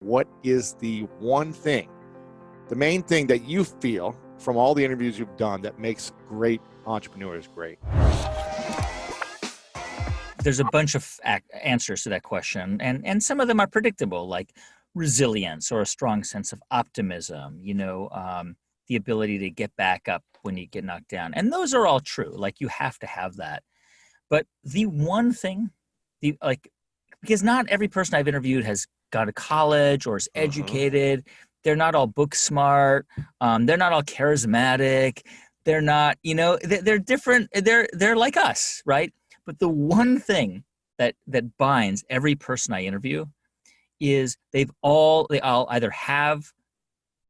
What is the one thing, the main thing that you feel from all the interviews you've done that makes great entrepreneurs great? There's a bunch of answers to that question, and some of them are predictable, like resilience or a strong sense of optimism, the ability to get back up when you get knocked down. And those are all true. Like, you have to have that. But the one thing, because not every person I've interviewed has gone to college or is educated. They're not all book smart. They're not all charismatic. They're not, they're different. They're like us, right? But the one thing that binds every person I interview is they all either have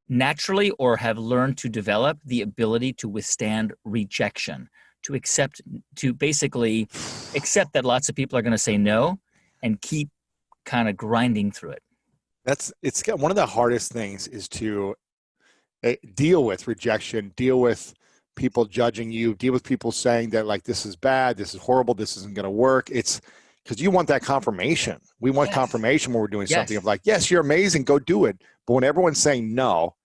naturally or have learned to develop the ability to withstand rejection, to basically accept that lots of people are going to say no and keep kind of grinding through it. It's one of the hardest things is to deal with rejection, deal with people judging you, deal with people saying that, like, this is bad, this is horrible, this isn't going to work. It's because you want that confirmation. We want confirmation when we're doing something of like, yes, you're amazing, go do it. But when everyone's saying no,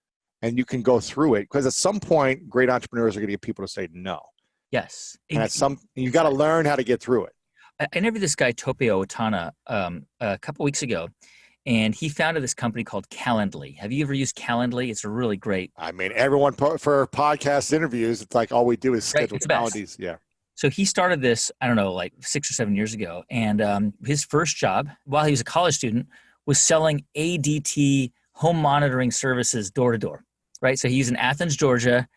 and you can go through it, because at some point, great entrepreneurs are going to get people to say no. Yes. And you got to learn how to get through it. I interviewed this guy, Topio Otana, a couple weeks ago, and he founded this company called Calendly. Have you ever used Calendly? It's a really great. I mean, everyone for podcast interviews, it's like all we do is schedule Calendlies. Yeah. So he started this, I don't know, like 6 or 7 years ago. And his first job while he was a college student was selling ADT home monitoring services door to door, right? So he's in Athens, Georgia,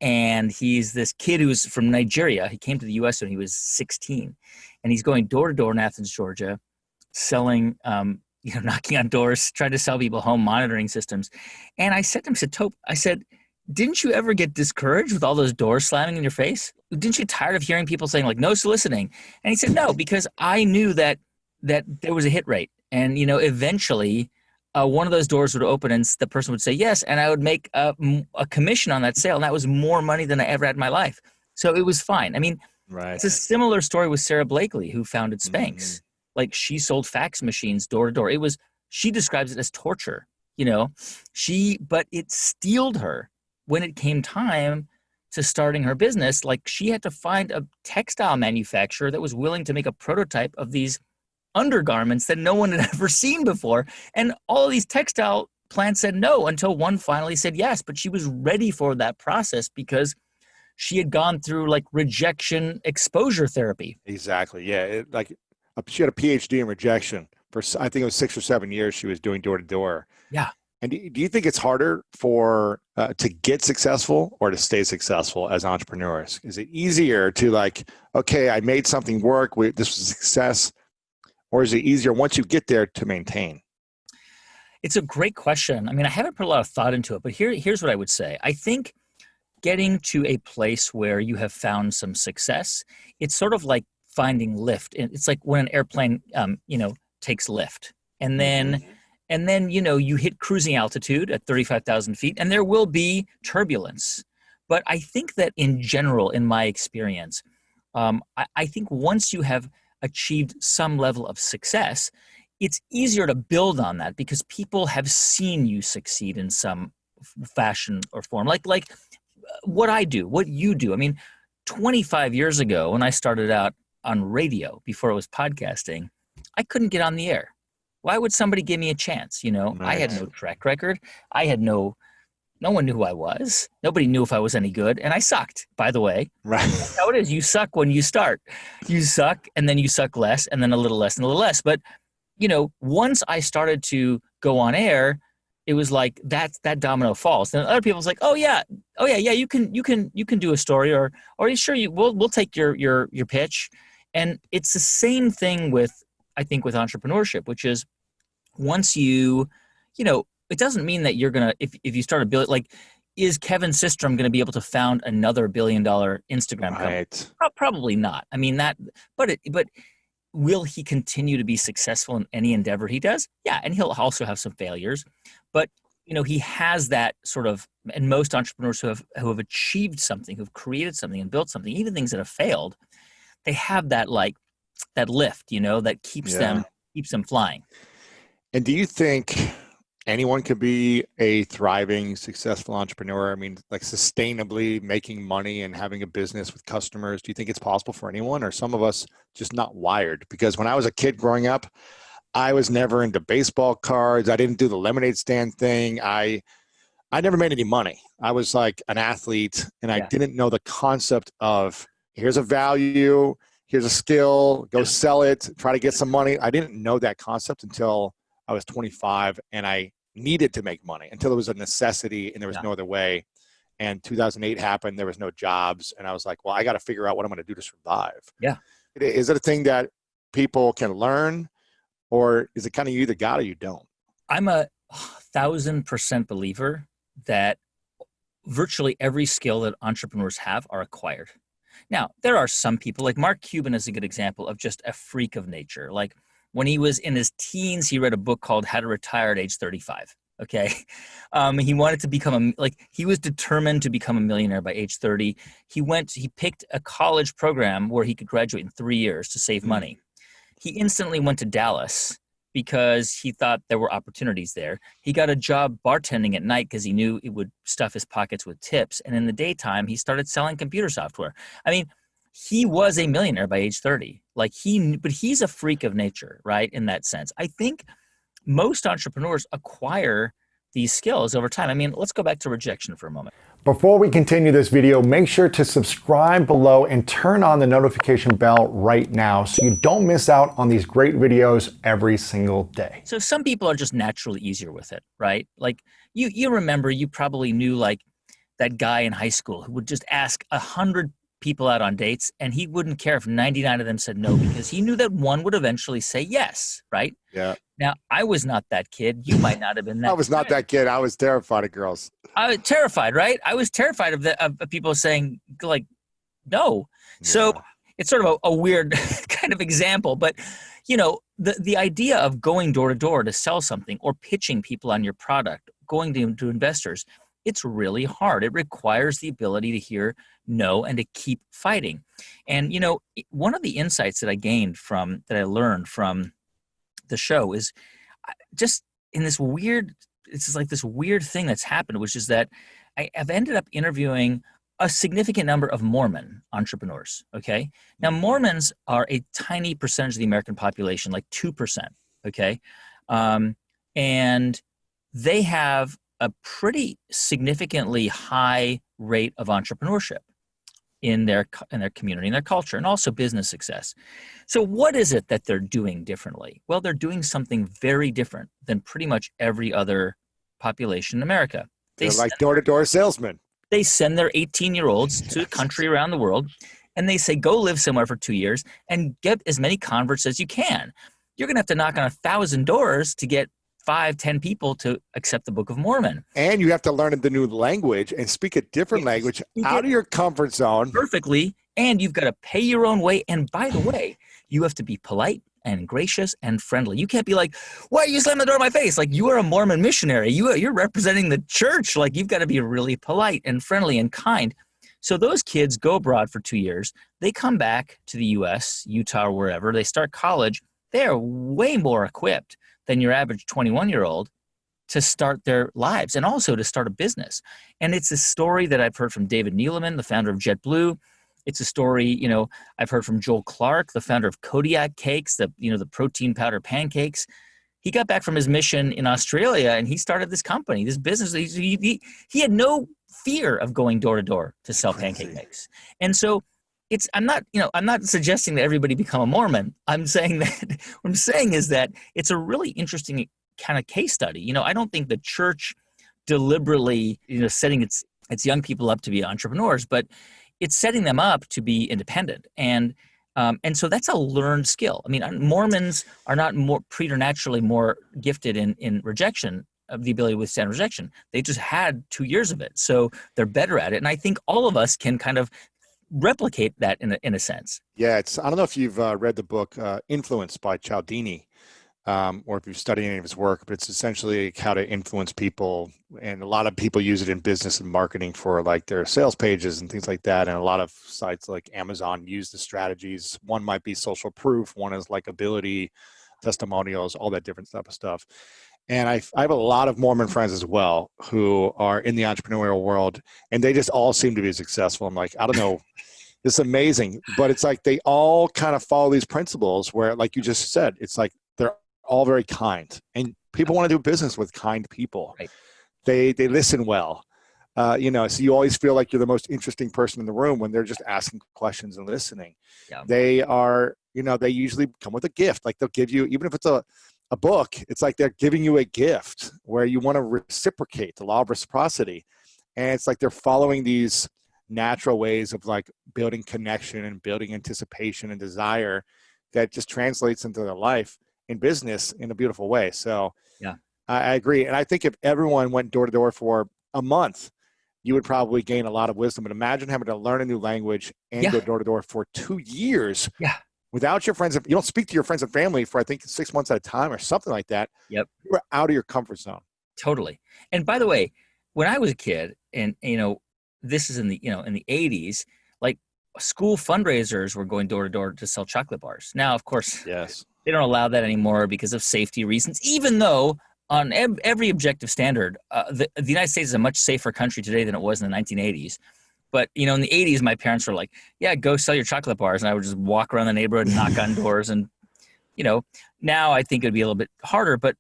and he's this kid who's from Nigeria. He came to the U.S. when he was 16, and he's going door to door in Athens, Georgia, selling, knocking on doors, trying to sell people home monitoring systems. And I said to him, Tope, I said, didn't you ever get discouraged with all those doors slamming in your face? Didn't you get tired of hearing people saying, like, no soliciting? And he said, no, because I knew that there was a hit rate. And, eventually one of those doors would open and the person would say yes, and I would make a commission on that sale. And that was more money than I ever had in my life. So it was fine. I mean, It's a similar story with Sarah Blakely, who founded Spanx. Like, she sold fax machines door to door. She describes it as torture, but it steeled her when it came time to starting her business. Like, she had to find a textile manufacturer that was willing to make a prototype of these undergarments that no one had ever seen before. And all of these textile plants said no until one finally said yes. But she was ready for that process because she had gone through, like, rejection exposure therapy. Exactly. Yeah. She had a PhD in rejection for, I think it was 6 or 7 years she was doing door to door. Yeah. And do you think it's harder to get successful or to stay successful as entrepreneurs? Is it easier to, like, okay, I made something work, this was a success, or is it easier once you get there to maintain? It's a great question. I mean, I haven't put a lot of thought into it, but here's what I would say. I think getting to a place where you have found some success, it's sort of like finding lift. It's like when an airplane, takes lift, and then you hit cruising altitude at 35,000 feet, and there will be turbulence. But I think that in general, in my experience, I think once you have achieved some level of success, it's easier to build on that because people have seen you succeed in some fashion or form. Like what I do, what you do. I mean, 25 years ago, when I started out on radio before it was podcasting, I couldn't get on the air. Why would somebody give me a chance? Nice. I had no track record. I had no one knew who I was. Nobody knew if I was any good. And I sucked, by the way. Right. That's how it is. You suck when you start. You suck, and then you suck less, and then a little less and a little less. But, once I started to go on air, it was like that domino falls. And other people's like, yeah, you can do a story, or sure, we'll take your pitch. And it's the same thing with entrepreneurship, which is once it doesn't mean that you're going to, if you start a billion, like, is Kevin Systrom going to be able to found another $1 billion Instagram company? Probably not. I mean, but will he continue to be successful in any endeavor he does? Yeah. And he'll also have some failures, but he has that sort of, and most entrepreneurs who have achieved something, who've created something and built something, even things that have failed, they have that, like, that lift, that keeps them flying. And do you think anyone could be a thriving, successful entrepreneur? I mean, like sustainably making money and having a business with customers. Do you think it's possible for anyone, or some of us just not wired? Because when I was a kid growing up, I was never into baseball cards. I didn't do the lemonade stand thing. I never made any money. I was like an athlete, and I didn't know the concept of here's a value, here's a skill, go sell it, try to get some money. I didn't know that concept until I was 25, and I needed to make money until it was a necessity and there was no other way. And 2008 happened, there was no jobs, and I was like, well, I got to figure out what I'm going to do to survive. Yeah. Is it a thing that people can learn, or is it kind of you either got or you don't? I'm a 1,000% believer that virtually every skill that entrepreneurs have are acquired. Now, there are some people, like Mark Cuban is a good example of just a freak of nature. Like when he was in his teens, he read a book called How to Retire at Age 35. Okay. He wanted to become he was determined to become a millionaire by age 30. He picked a college program where he could graduate in 3 years to save money. He instantly went to Dallas because he thought there were opportunities there. He got a job bartending at night because he knew it would stuff his pockets with tips. And in the daytime, he started selling computer software. I mean, he was a millionaire by age 30. But he's a freak of nature, right? In that sense. I think most entrepreneurs acquire these skills over time. I mean, let's go back to rejection for a moment. Before we continue this video, make sure to subscribe below and turn on the notification bell right now so you don't miss out on these great videos every single day. So some people are just naturally easier with it, right? Like you remember, you probably knew like that guy in high school who would just ask 100 people out on dates and he wouldn't care if 99 of them said no because he knew that one would eventually say yes, right? Yeah. Now, I was not that kid. You might not have been that I was not that kid. I was terrified of girls. I was terrified, right? I was terrified of people saying like, no. Yeah. So it's sort of a weird kind of example, but you know, the idea of going door to door to sell something or pitching people on your product, going to investors, it's really hard. It requires the ability to hear no and to keep fighting. And, you know, one of the insights that I learned from the show is just in this weird, it's just like this weird thing that's happened, which is that I've ended up interviewing a significant number of Mormon entrepreneurs. Okay. Now, Mormons are a tiny percentage of the American population, like 2%. Okay. And they have a pretty significantly high rate of entrepreneurship in their community, in their culture, and also business success. So what is it that they're doing differently? Well, they're doing something very different than pretty much every other population in America. They're like door-to-door salesmen. They send their 18-year-olds to a country around the world, and they say, go live somewhere for 2 years and get as many converts as you can. You're going to have to knock on 1,000 doors to get 5-10 people to accept the Book of Mormon. And you have to learn the new language and speak a different language out of your comfort zone. Perfectly. And you've got to pay your own way. And by the way, you have to be polite and gracious and friendly. You can't be like, why are you slamming the door in my face? Like, you are a Mormon missionary. You're representing the church. Like, you've got to be really polite and friendly and kind. So those kids go abroad for 2 years. They come back to the U.S., Utah, or wherever. They start college. They are way more equipped than your average 21-year-old to start their lives and also to start a business. And it's a story that I've heard from David Neeleman, the founder of JetBlue. It's a story, you know, I've heard from Joel Clark, the founder of Kodiak Cakes, the protein powder pancakes. He got back from his mission in Australia and he started this company, this business. He had no fear of going door to door to sell pancake mix. And so I'm not suggesting that everybody become a Mormon. I'm saying that what I'm saying is that it's a really interesting kind of case study. You know, I don't think the church deliberately, setting its young people up to be entrepreneurs, but it's setting them up to be independent. And so that's a learned skill. I mean, Mormons are not more preternaturally more gifted in rejection, of the ability to withstand rejection. They just had 2 years of it. So they're better at it. And I think all of us can kind of replicate that in a sense. Yeah, I don't know if you've read the book Influence by Cialdini, or if you've studied any of his work, but it's essentially how to influence people. And a lot of people use it in business and marketing for like their sales pages and things like that. And a lot of sites like Amazon use the strategies. One might be social proof. One is likability, testimonials, all that different type of stuff. And I have a lot of Mormon friends as well who are in the entrepreneurial world, and they just all seem to be successful. I'm like, I don't know, this is amazing. But it's like they all kind of follow these principles where, like you just said, it's like they're all very kind. And people want to do business with kind people. Right. They listen well. So you always feel like you're the most interesting person in the room when they're just asking questions and listening. Yeah. They are, they usually come with a gift. Like they'll give you, even if it's a book, it's like they're giving you a gift where you want to reciprocate, the law of reciprocity. And it's like they're following these natural ways of like building connection and building anticipation and desire that just translates into their life in business in a beautiful way. So yeah, I agree. And I think if everyone went door to door for a month, you would probably gain a lot of wisdom. But imagine having to learn a new language and go door to door for 2 years. Yeah. Without your friends, you don't speak to your friends and family for, I think, 6 months at a time or something like that. Yep. You're out of your comfort zone. Totally. And by the way, when I was a kid, and this is in the 80s, like school fundraisers were going door to door to sell chocolate bars. Now, of course, yes, they don't allow that anymore because of safety reasons, even though on every objective standard, the United States is a much safer country today than it was in the 1980s. But, in the 80s, my parents were like, yeah, go sell your chocolate bars. And I would just walk around the neighborhood and knock on doors. And, now I think it would be a little bit harder. But,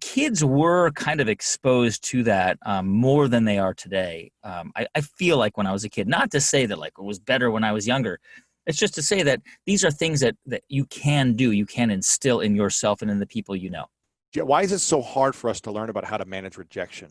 kids were kind of exposed to that more than they are today. I feel like when I was a kid, not to say that like it was better when I was younger. It's just to say that these are things that you can do. You can instill in yourself and in the people you know. Why is it so hard for us to learn about how to manage rejection?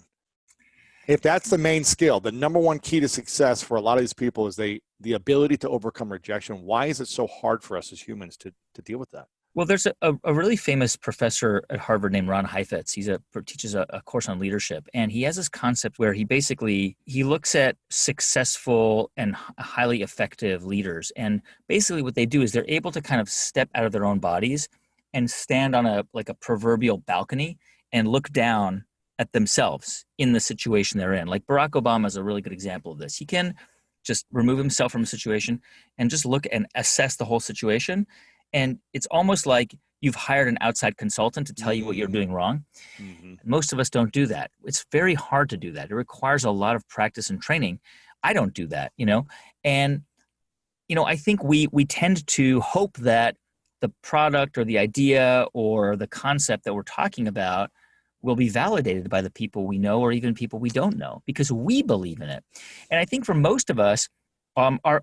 If that's the main skill, the number one key to success for a lot of these people is the ability to overcome rejection. Why is it so hard for us as humans to deal with that? Well, there's a really famous professor at Harvard named Ron Heifetz. He teaches a course on leadership, and he has this concept where he looks at successful and highly effective leaders, and basically what they do is they're able to kind of step out of their own bodies and stand on a proverbial balcony and look down at themselves in the situation they're in. Like Barack Obama is a really good example of this. He can just remove himself from a situation and just look and assess the whole situation. And it's almost like you've hired an outside consultant to tell you what you're doing wrong. Mm-hmm. Most of us don't do that. It's very hard to do that. It requires a lot of practice and training. I don't do that, And, I think we tend to hope that the product or the idea or the concept that we're talking about will be validated by the people we know or even people we don't know because we believe in it. And I think for most of us, our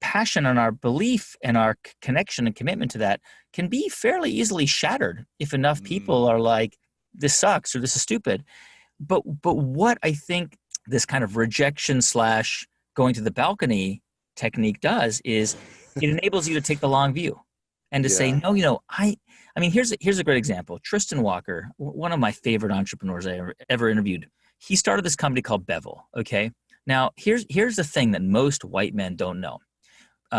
passion and our belief and our connection and commitment to that can be fairly easily shattered if enough people are like, this sucks or this is stupid. But what I think this kind of rejection / going to the balcony technique does is it enables you to take the long view and to say, no, I mean, here's a great example. Tristan Walker, one of my favorite entrepreneurs I ever interviewed, he started this company called Bevel, okay? Now, here's the thing that most white men don't know.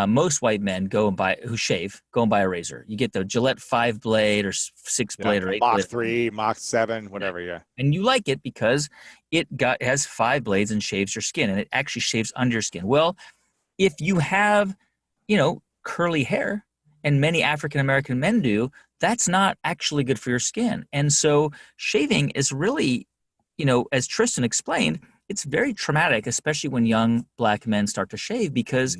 Most white men go and buy a razor. You get the Gillette 5-blade or 6-blade or 8-blade. Mach 3, Mach 7, whatever, yeah. And you like it because it has 5 blades and shaves your skin, and it actually shaves under your skin. Well, if you have, curly hair, and many African-American men do, that's not actually good for your skin. And so shaving is really, as Tristan explained, it's very traumatic, especially when young black men start to shave because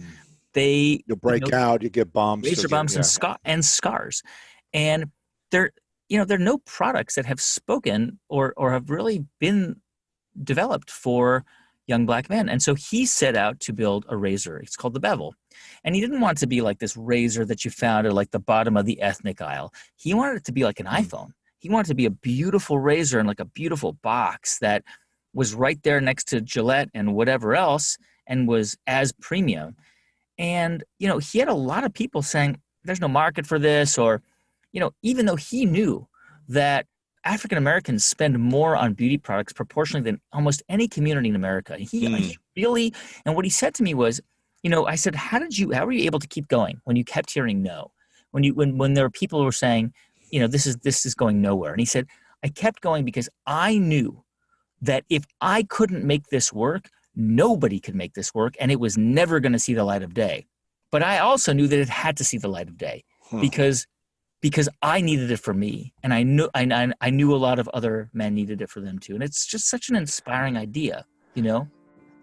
you'll break out, you get bumps, razor bumps and scars. And there are no products that have spoken or have really been developed for young black men. And so he set out to build a razor. It's called the Bevel. And he didn't want it to be like this razor that you found at like the bottom of the ethnic aisle. He wanted it to be like an iPhone. He wanted it to be a beautiful razor in like a beautiful box that was right there next to Gillette and whatever else and was as premium. And, he had a lot of people saying there's no market for this or, even though he knew that African Americans spend more on beauty products proportionally than almost any community in America. He really, and what he said to me was, I said, how were you able to keep going when you kept hearing no? When there were people who were saying, this is going nowhere. And he said, I kept going because I knew that if I couldn't make this work, nobody could make this work, and it was never going to see the light of day. But I also knew that it had to see the light of day because because I needed it for me, and I knew a lot of other men needed it for them too. And it's just such an inspiring idea, you know?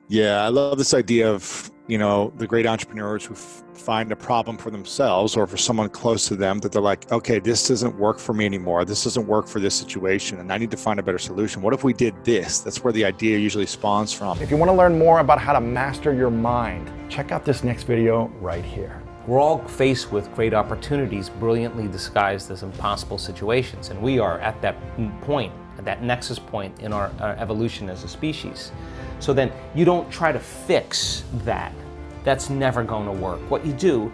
Yeah, I love this idea of, you know, the great entrepreneurs who find a problem for themselves or for someone close to them that they're like, okay, this doesn't work for me anymore. This doesn't work for this situation, and I need to find a better solution. What if we did this? That's where the idea usually spawns from. If you want to learn more about how to master your mind, check out this next video right here. We're all faced with great opportunities brilliantly disguised as impossible situations, and we are at that point, at that nexus point in our evolution as a species. So then you don't try to fix that. That's never going to work. What you do